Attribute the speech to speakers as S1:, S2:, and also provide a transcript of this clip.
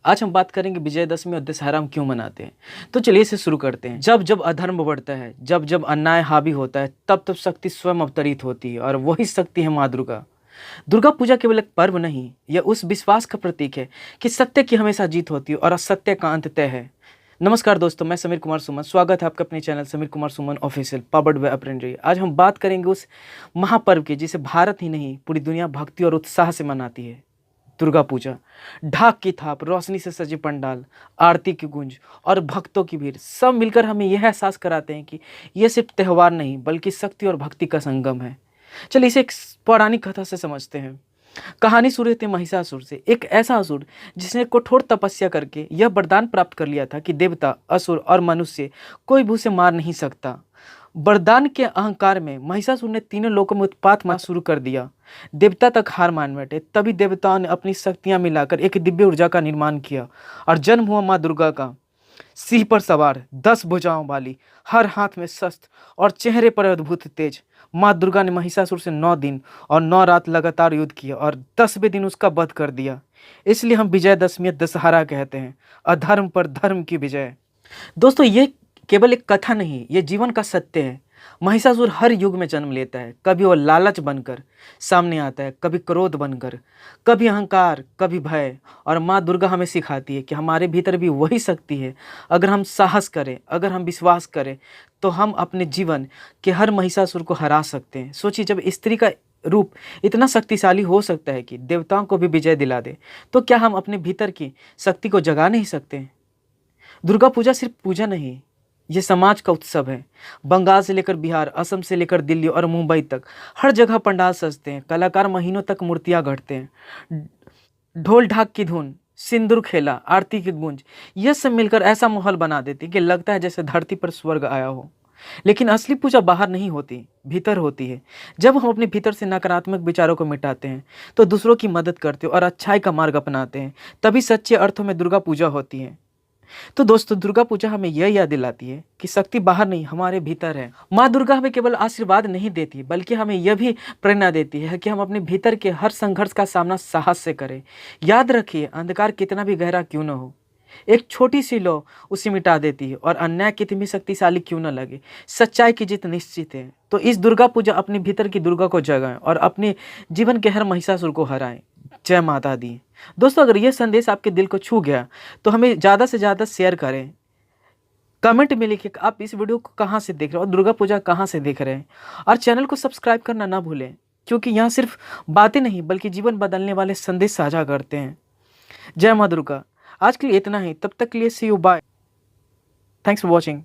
S1: आज हम बात करेंगे विजयदशमी और दशहरा हम क्यों मनाते हैं। तो चलिए इसे शुरू करते हैं। जब जब अधर्म बढ़ता है, जब जब अन्याय हावी होता है, तब तब शक्ति स्वयं अवतरित होती है और वही शक्ति है माँ दुर्गा। दुर्गा पूजा केवल एक पर्व नहीं, यह उस विश्वास का प्रतीक है कि सत्य की हमेशा जीत होती है और असत्य का अंत तय है। नमस्कार दोस्तों, मैं समीर कुमार सुमन, स्वागत है आपका अपने channel Sameer Kumar Suman official powered by अप्रेंजरी। आज हम बात करेंगे उस महापर्व की जिसे भारत ही नहीं पूरी दुनिया भक्ति और उत्साह से मनाती है, दुर्गा पूजा। ढाक की थाप, रोशनी से सजे पंडाल, आरती की गूंज और भक्तों की भीड़ सब मिलकर हमें यह एहसास कराते हैं कि यह सिर्फ त्यौहार नहीं बल्कि शक्ति और भक्ति का संगम है। चलिए इसे एक पौराणिक कथा से समझते हैं। कहानी शुरू होती है महिषासुर से, एक ऐसा असुर जिसने कठोर तपस्या करके यह वरदान प्राप्त कर लिया था कि देवता, असुर और मनुष्य कोई भी उसे मार नहीं सकता। वरदान के अहंकार में महिषासुर ने तीनों लोकों में उत्पात मचा शुरू कर दिया। देवता तक हार मान बैठे। तभी देवताओं ने अपनी शक्तियां मिलाकर एक दिव्य ऊर्जा का निर्माण किया और जन्म हुआ माँ दुर्गा का। सिंह पर सवार, 10 भुजाओं वाली, हर हाथ में शस्त्र और चेहरे पर अद्भुत तेज, माँ दुर्गा ने महिषासुर से 9 दिन और 9 रात लगातार युद्ध किया और 10वें दिन उसका वध कर दिया। इसलिए हम विजयदशमी दशहरा कहते हैं, अधर्म पर धर्म की विजय। दोस्तों, ये केवल एक कथा नहीं, ये जीवन का सत्य है। महिषासुर हर युग में जन्म लेता है। कभी वो लालच बनकर सामने आता है, कभी क्रोध बनकर, कभी अहंकार, कभी भय। और माँ दुर्गा हमें सिखाती है कि हमारे भीतर भी वही शक्ति है। अगर हम साहस करें, अगर हम विश्वास करें, तो हम अपने जीवन के हर महिषासुर को हरा सकते हैं। सोचिए, जब स्त्री का रूप इतना शक्तिशाली हो सकता है कि देवताओं को भी विजय दिला दे, तो क्या हम अपने भीतर की शक्ति को जगा नहीं सकते? दुर्गा पूजा सिर्फ पूजा नहीं, ये समाज का उत्सव है। बंगाल से लेकर बिहार, असम से लेकर दिल्ली और मुंबई तक हर जगह पंडाल सजते हैं। कलाकार महीनों तक मूर्तियां गढ़ते हैं। ढोल ढाक की धुन, सिंदूर खेला, आरती की गूंज, यह सब मिलकर ऐसा माहौल बना देती कि लगता है जैसे धरती पर स्वर्ग आया हो। लेकिन असली पूजा बाहर नहीं होती, भीतर होती है। जब हम अपने भीतर से नकारात्मक विचारों को मिटाते हैं, तो दूसरों की मदद करते हैं और अच्छाई का मार्ग अपनाते हैं, तभी सच्चे अर्थों में दुर्गा पूजा होती है। तो दोस्तों, दुर्गा पूजा हमें यह याद दिलाती है कि शक्ति बाहर नहीं, हमारे भीतर है। माँ दुर्गा हमें केवल आशीर्वाद नहीं देती, बल्कि हमें यह भी प्रेरणा देती है कि हम अपने भीतर के हर संघर्ष का सामना साहस से करें। याद रखिए, अंधकार कितना भी गहरा क्यों न हो, एक छोटी सी लौ उसे मिटा देती है। और अन्याय कितनी शक्तिशाली क्यों न लगे, सच्चाई की जीत निश्चित है। तो इस दुर्गा पूजा अपने भीतर की दुर्गा को जगाएं और अपने जीवन के हर महिषासुर को हराएं। जय माता दी। दोस्तों, अगर यह संदेश आपके दिल को छू गया तो हमें ज़्यादा से ज़्यादा शेयर करें। कमेंट में लिखिए आप इस वीडियो को कहाँ से देख रहे हो और दुर्गा पूजा कहाँ से देख रहे हैं। और चैनल को सब्सक्राइब करना ना भूलें, क्योंकि यहाँ सिर्फ बातें नहीं बल्कि जीवन बदलने वाले संदेश साझा करते हैं। जय माँ दुर्गा। आज के लिए इतना ही, तब तक के लिए see you, bye. Thanks for watching.